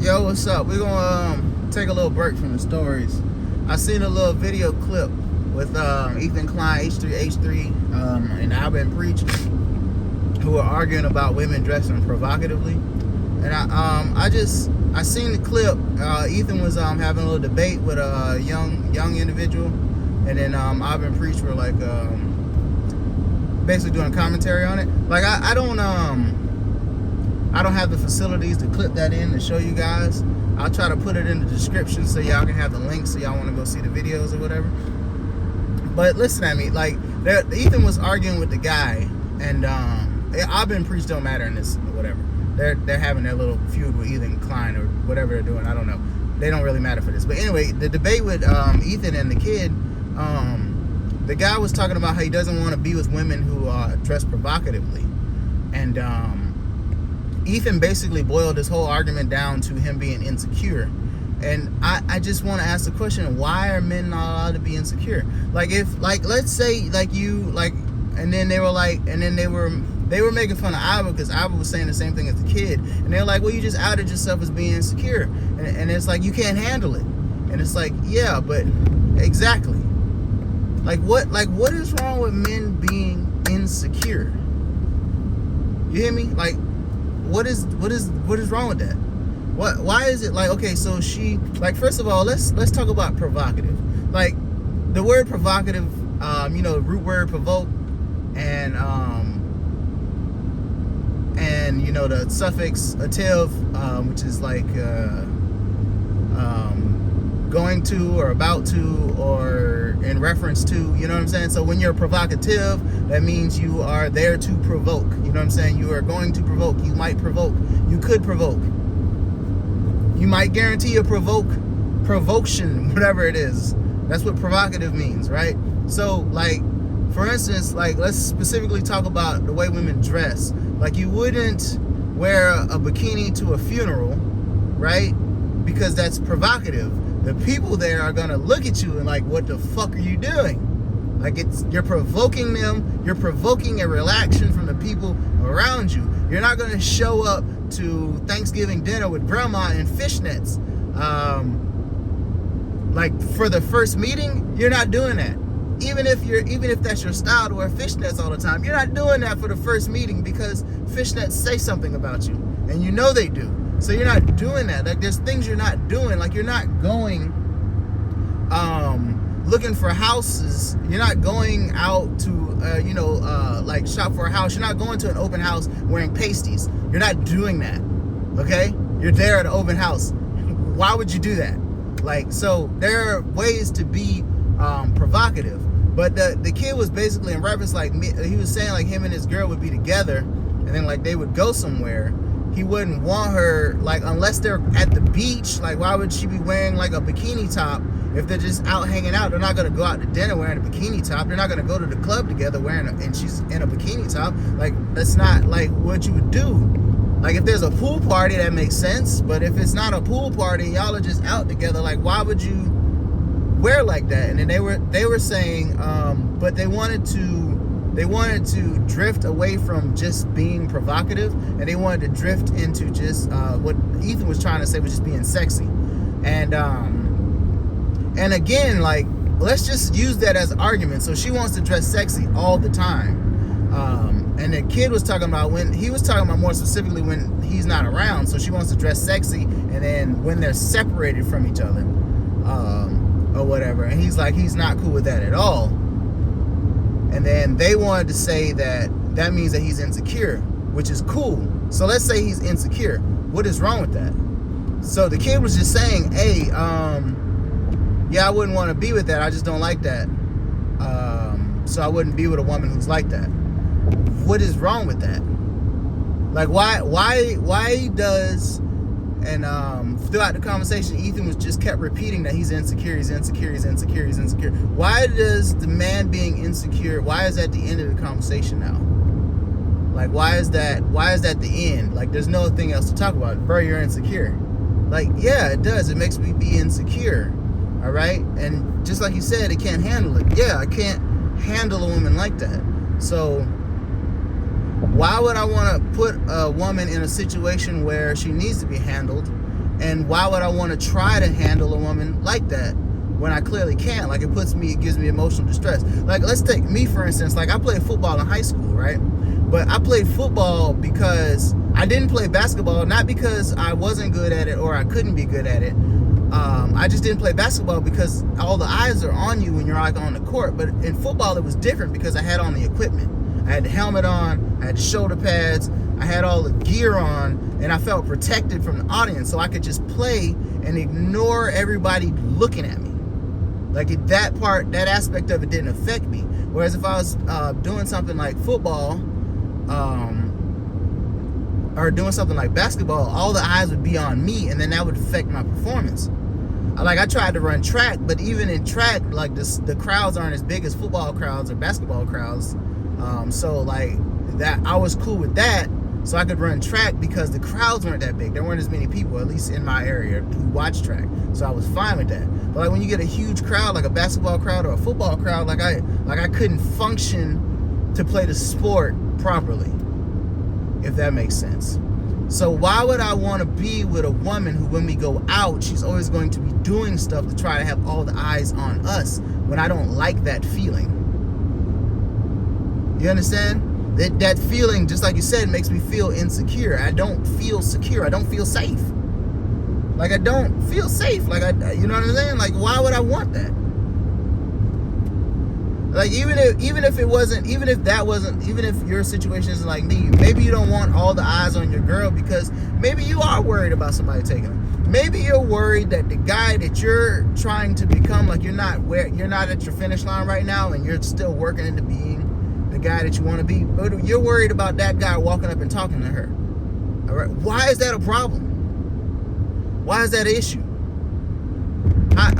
Yo, what's up? We're gonna take a little break from the stories. I seen a little video clip with Ethan Klein, H3H3, and Alvin Preach, who were arguing about women dressing provocatively. And I seen the clip. Ethan was having a little debate with a young individual, and then Alvin Preach were like basically doing commentary on it. Like I don't have the facilities to clip that in to show you guys. I'll try to put it in the description so y'all can have the link so y'all want to go see the videos or whatever. But listen at me, like Ethan was arguing with the guy, and Alvin Preach don't matter in this or whatever. They're having their little feud with Ethan Klein or whatever they're doing. I don't know. They don't really matter for this. But anyway, the debate with Ethan and the kid, the guy was talking about how he doesn't want to be with women who dress provocatively, and Ethan basically boiled this whole argument down to him being insecure. And I just want to ask the question, why are men not allowed to be insecure? Like, if, like, let's say, like, you, like, and then they were like, and then they were making fun of Ava because Ava was saying the same thing as the kid. And they're like, well, you just outed yourself as being insecure. And it's like, you can't handle it. And it's like, yeah, but exactly. Like, what is wrong with men being insecure? You hear me? Like, what is wrong with that? Why is it like, okay, so she, like, first of all, let's talk about provocative. Like, the word provocative, the root word provoke, and the suffix ativ, which is like going to or about to or in reference to, you know what I'm saying? So when you're provocative, that means you are there to provoke. You know what I'm saying? You are going to provoke. You might provoke. You could provoke. You might guarantee a provocation, whatever it is. That's what provocative means, right? So, like, for instance, like, let's specifically talk about the way women dress. Like, you wouldn't wear a bikini to a funeral, right? Because that's provocative. The people there are gonna look at you and like, what the fuck are you doing? Like, you're provoking them. You're provoking a reaction from the people around you. You're not gonna show up to Thanksgiving dinner with grandma in fishnets. Like, for the first meeting, you're not doing that. Even if that's your style to wear fishnets all the time, you're not doing that for the first meeting because fishnets say something about you, and you know they do. So you're not doing that. Like, there's things you're not doing. Like, you're not going looking for houses. You're not going out to like shop for a house. You're not going to an open house wearing pasties. You're not doing that. Okay? You're there at an open house. Why would you do that? Like, so there are ways to be provocative. But the kid was basically in reference, like, he was saying, like, him and his girl would be together, and then, like, they would go somewhere. He wouldn't want her, like, unless they're at the beach. Like, why would she be wearing, like, a bikini top if they're just out hanging out? They're not going to go out to dinner wearing a bikini top. They're not going to go to the club together and she's in a bikini top. Like, that's not, like, what you would do. Like, if there's a pool party, that makes sense. But if it's not a pool party, y'all are just out together, like, why would you wear like that? And then they were saying, but they wanted to drift away from just being provocative, and they wanted to drift into just what Ethan was trying to say was just being sexy. And again, like, let's just use that as an argument. So she wants to dress sexy all the time. And the kid was talking about more specifically when he's not around. So she wants to dress sexy, and then when they're separated from each other, or whatever. And he's like, he's not cool with that at all. And then they wanted to say that means that he's insecure, which is cool. So let's say he's insecure. What is wrong with that? So the kid was just saying, hey, yeah, I wouldn't want to be with that. I just don't like that. So I wouldn't be with a woman who's like that. What is wrong with that? Like, why does, and throughout the conversation, Ethan was just kept repeating that he's insecure, he's insecure, he's insecure, he's insecure. Why does the man being insecure, why is that the end of the conversation now? Like, why is that the end? Like, there's nothing else to talk about. Bro, you're insecure. Like, yeah, it does. It makes me be insecure. All right? And just like you said, it can't handle it. Yeah, I can't handle a woman like that. So Why would I want to put a woman in a situation where she needs to be handled? And why would I want to try to handle a woman like that when I clearly can't? Like, it gives me emotional distress. Like, let's take me, for instance. Like, I played football in high school, right? But I played football because I didn't play basketball, not because I wasn't good at it or I couldn't be good at it. I just didn't play basketball because all the eyes are on you when you're like on the court. But in football, it was different because I had on the equipment. I had the helmet on, I had the shoulder pads, I had all the gear on, and I felt protected from the audience, so I could just play and ignore everybody looking at me. Like, that aspect of it didn't affect me. Whereas if I was doing something like football, or doing something like basketball, all the eyes would be on me, and then that would affect my performance. Like, I tried to run track, but even in track, like, the crowds aren't as big as football crowds or basketball crowds. So like that, I was cool with that, so I could run track because the crowds weren't that big. There weren't as many people, at least in my area, who watch track. So I was fine with that. But like when you get a huge crowd, like a basketball crowd or a football crowd, like I couldn't function to play the sport properly, if that makes sense. So why would I want to be with a woman who, when we go out, she's always going to be doing stuff to try to have all the eyes on us when I don't like that feeling? You understand? That feeling, just like you said, makes me feel insecure. I don't feel secure. I don't feel safe. Like, I don't feel safe. Like, you know what I'm saying? Like, why would I want that? Like, even if your situation isn't like me, maybe you don't want all the eyes on your girl because maybe you are worried about somebody taking her. Maybe you're worried that the guy that you're trying to become, like, you're not at your finish line right now, and you're still working into being the guy that you want to be, but you're worried about that guy walking up and talking to her. All right, why is that a problem? Why is that an issue?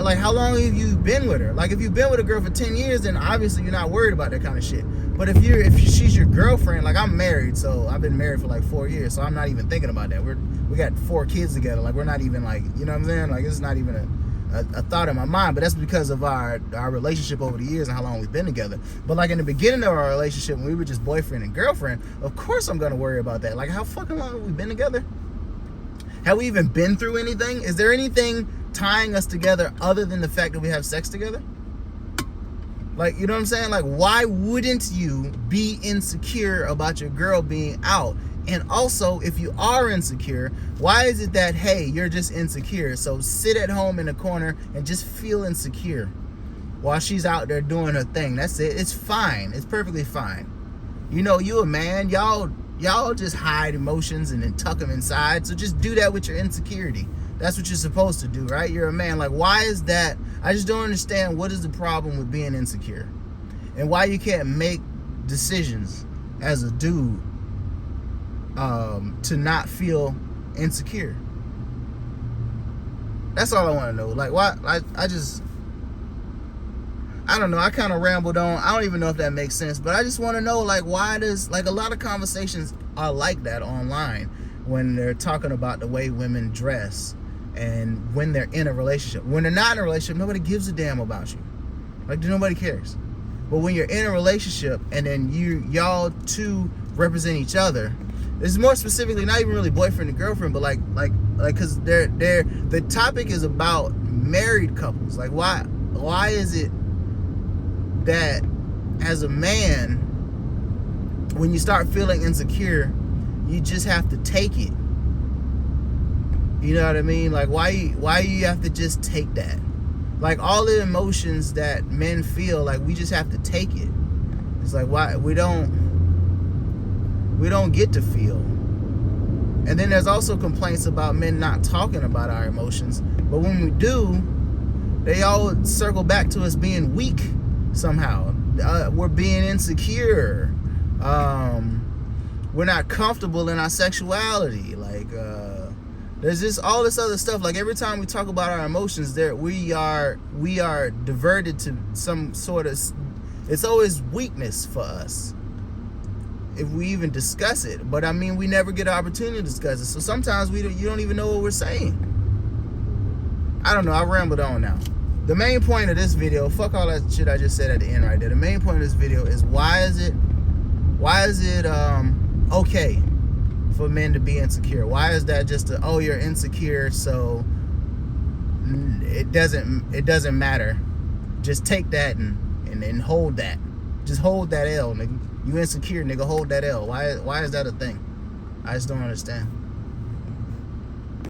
Like, how long have you been with her? Like, if you've been with a girl for 10 years, then obviously you're not worried about that kind of shit. But if she's your girlfriend, like, I'm married, so I've been married for like 4 years, so I'm not even thinking about that. We got 4 kids together. Like, we're not even, like, you know what I'm saying? Like, it's not even a thought in my mind. But that's because of our relationship over the years and how long we've been together. But like in the beginning of our relationship, when we were just boyfriend and girlfriend, of course I'm gonna worry about that. Like, how fucking long have we been together? Have we even been through anything? Is there anything tying us together other than the fact that we have sex together? Like, you know what I'm saying? Like, why wouldn't you be insecure about your girl being out? And also, if you are insecure, why is it that, hey, you're just insecure, so sit at home in the corner and just feel insecure while she's out there doing her thing? That's it. It's fine. It's perfectly fine. You know, you a man. Y'all just hide emotions and then tuck them inside. So just do that with your insecurity. That's what you're supposed to do, right? You're a man. Like, why is that? I just don't understand what is the problem with being insecure and why you can't make decisions as a dude to not feel insecure. That's all I want to know. Like, why? I don't know. I kind of rambled on. I don't even know if that makes sense, but I just want to know, like, why does, like, a lot of conversations are like that online when they're talking about the way women dress and when they're in a relationship. When they're not in a relationship, nobody gives a damn about you. Like, nobody cares. But when you're in a relationship and then y'all two represent each other, it's more specifically not even really boyfriend and girlfriend, but like because the topic is about married couples. Like, why is it that as a man, when you start feeling insecure, you just have to take it? You know what I mean? Like, why you have to just take that? Like, all the emotions that men feel, like, we just have to take it. It's like, why we don't get to feel. And then there's also complaints about men not talking about our emotions. But when we do, they all circle back to us being weak somehow. We're being insecure. We're not comfortable in our sexuality. Like, there's just all this other stuff. Like, every time we talk about our emotions, we are diverted to some sort of, it's always weakness for us if we even discuss it. But I mean, we never get an opportunity to discuss it. So sometimes you don't even know what we're saying. I don't know. I rambled on now. The main point of this video, fuck all that shit I just said at the end right there. The main point of this video is why is it okay for men to be insecure? Why is that just oh, you're insecure, so it doesn't matter? Just take that and hold that. Just hold that L, nigga. You insecure, nigga. Hold that L. Why is that a thing? I just don't understand.